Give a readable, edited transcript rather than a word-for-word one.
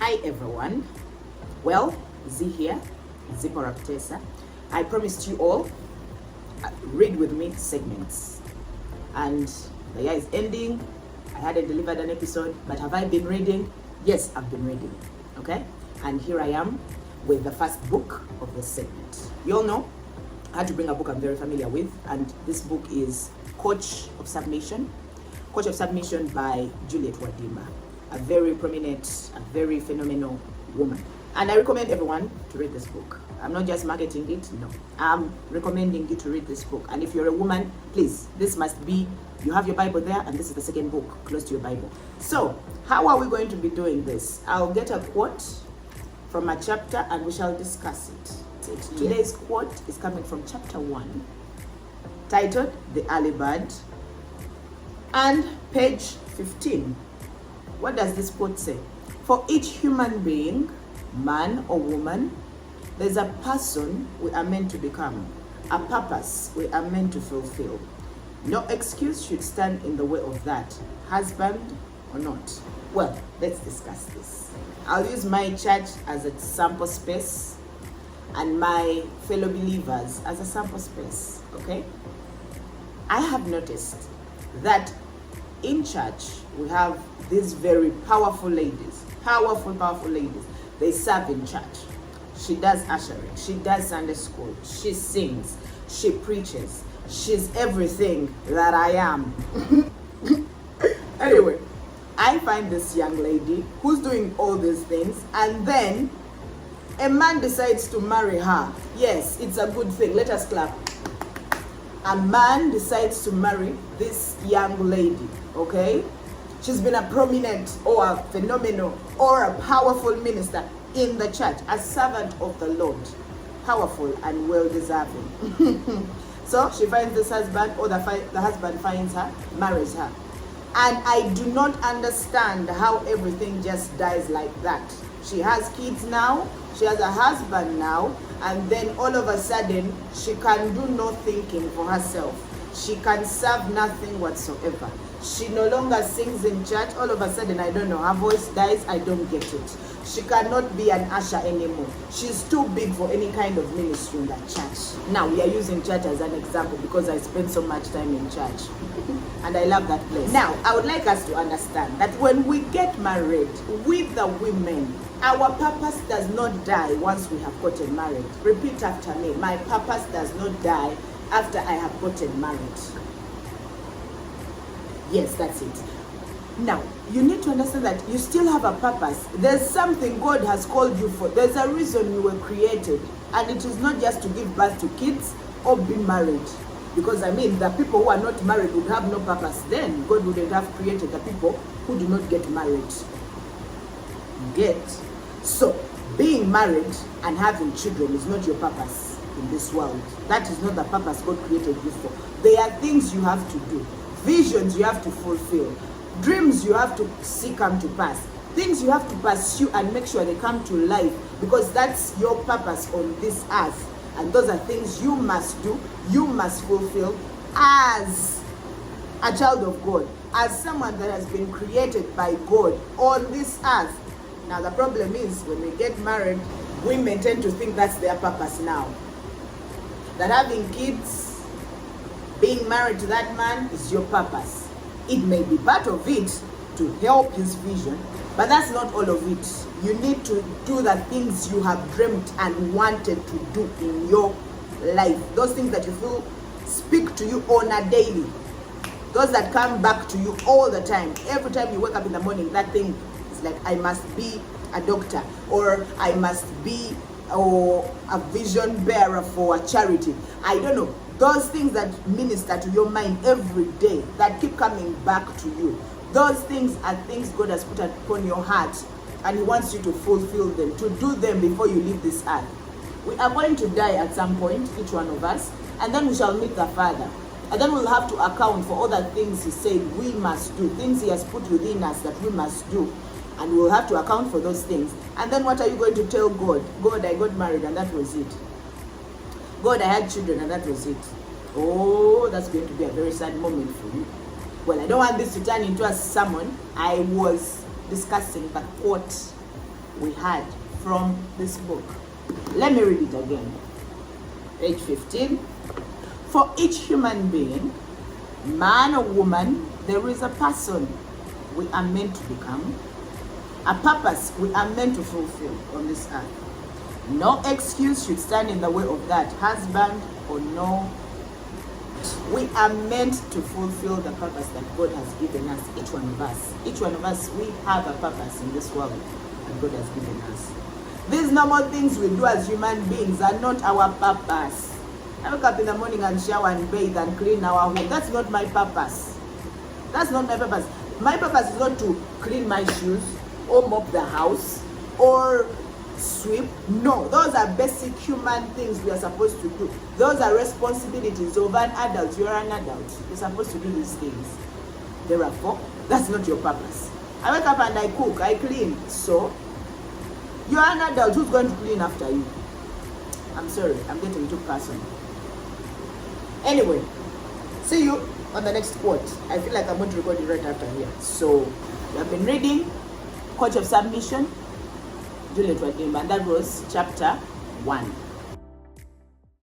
Hi everyone. Well, Z here, Zipporah Ptesa. I promised you all read with me segments, and the year is ending. I hadn't delivered an episode, but have I been reading? Yes, I've been reading. Okay, and here I am with the first book of the segment. You all know I had to bring a book I'm very familiar with, and this book is Coach of Submission by Juliet Wadima, a very prominent, a very phenomenal woman. And I recommend everyone to read this book. I'm not just marketing it, no. I'm recommending you to read this book. And if you're a woman, please, this must be, you have your Bible there, and this is the second book close to your Bible. So, how are we going to be doing this? I'll get a quote from a chapter and we shall discuss it. Today's quote is coming from chapter 1, titled The Early Bird, and page 15. What does this quote say? For each human being, man or woman, there's a person we are meant to become, a purpose we are meant to fulfill. No excuse should stand in the way of that, husband or not. Well, let's discuss this. I'll use my church as a sample space and my fellow believers as a sample space, okay? I have noticed that in church, we have these very powerful ladies, powerful ladies. They serve in church. She does ushering, she does Sunday school, she sings, she preaches, she's everything that I am. Anyway, I find this young lady who's doing all these things, and then a man decides to marry her. Yes, it's a good thing. Let us clap. A man decides to marry this young lady, okay? She's been a prominent or a phenomenal or a powerful minister in the church, a servant of the Lord, powerful and well-deserving. So she finds this husband, or the husband finds her, marries her. And I do not understand how everything just dies like that. She has kids now, she has a husband now, and then all of a sudden, she can do no thinking for herself. She can serve nothing whatsoever. She no longer sings in church. All of a sudden, I don't know, her voice dies, I don't get it. She cannot be an usher anymore. She's too big for any kind of ministry in that church. Now, we are using church as an example because I spend so much time in church. And I love that place. Now, I would like us to understand that when we get married with the women, our purpose does not die once we have gotten married. Repeat after me. My purpose does not die after I have gotten married. Yes, that's it. Now, you need to understand that you still have a purpose. There's something God has called you for. There's a reason you were created. And it is not just to give birth to kids or be married. Because, I mean, the people who are not married would have no purpose. Then God wouldn't have created the people who do not get married. Get? So, being married and having children is not your purpose in this world. That is not the purpose God created you for. There are things you have to do. Visions you have to fulfill. Dreams you have to see come to pass. Things you have to pursue and make sure they come to life, because that's your purpose on this earth. And those are things you must do, you must fulfill as a child of God, as someone that has been created by God on this earth. Now the problem is, when we get married, women tend to think that's their purpose now. That having kids, being married to that man is your purpose. It may be part of it to help his vision, but that's not all of it. You need to do the things you have dreamt and wanted to do in your life. Those things that you feel speak to you on a daily. Those that come back to you all the time. Every time you wake up in the morning, that thing is like, I must be a doctor, or I must be a vision bearer for a charity. I don't know. Those things that minister to your mind every day, that keep coming back to you. Those things are things God has put upon your heart, and He wants you to fulfill them, to do them before you leave this earth. We are going to die at some point, each one of us, and then we shall meet the Father. And then we'll have to account for all the things He said we must do, things He has put within us that we must do. And we'll have to account for those things. And then what are you going to tell God? God, I got married and that was it. God, I had children and that was it. Oh, that's going to be a very sad moment for you. Well, I don't want this to turn into a sermon. I was discussing the quote we had from this book. Let me read it again. Page 15. For each human being, man or woman, there is a person we are meant to become, a purpose we are meant to fulfill on this earth. No excuse should stand in the way of that, husband or no. We are meant to fulfill the purpose that God has given us, each one of us. Each one of us, we have a purpose in this world that God has given us. These normal things we do as human beings are not our purpose. I wake up in the morning and shower and bathe and clean our home. That's not my purpose. That's not my purpose. My purpose is not to clean my shoes or mop the house or sweep. No, those are basic human things we are supposed to do. Those are responsibilities of an adult. You're an adult. You're supposed to do these things. Therefore, that's not your purpose. I wake up and I cook, I clean. So, you're an adult. Who's going to clean after you? I'm sorry, I'm getting too personal. Anyway, see you on the next quote. I feel like I'm going to record it right after here. So, we have been reading Coach of Submission, Juliet Wadimba, and that was chapter 1.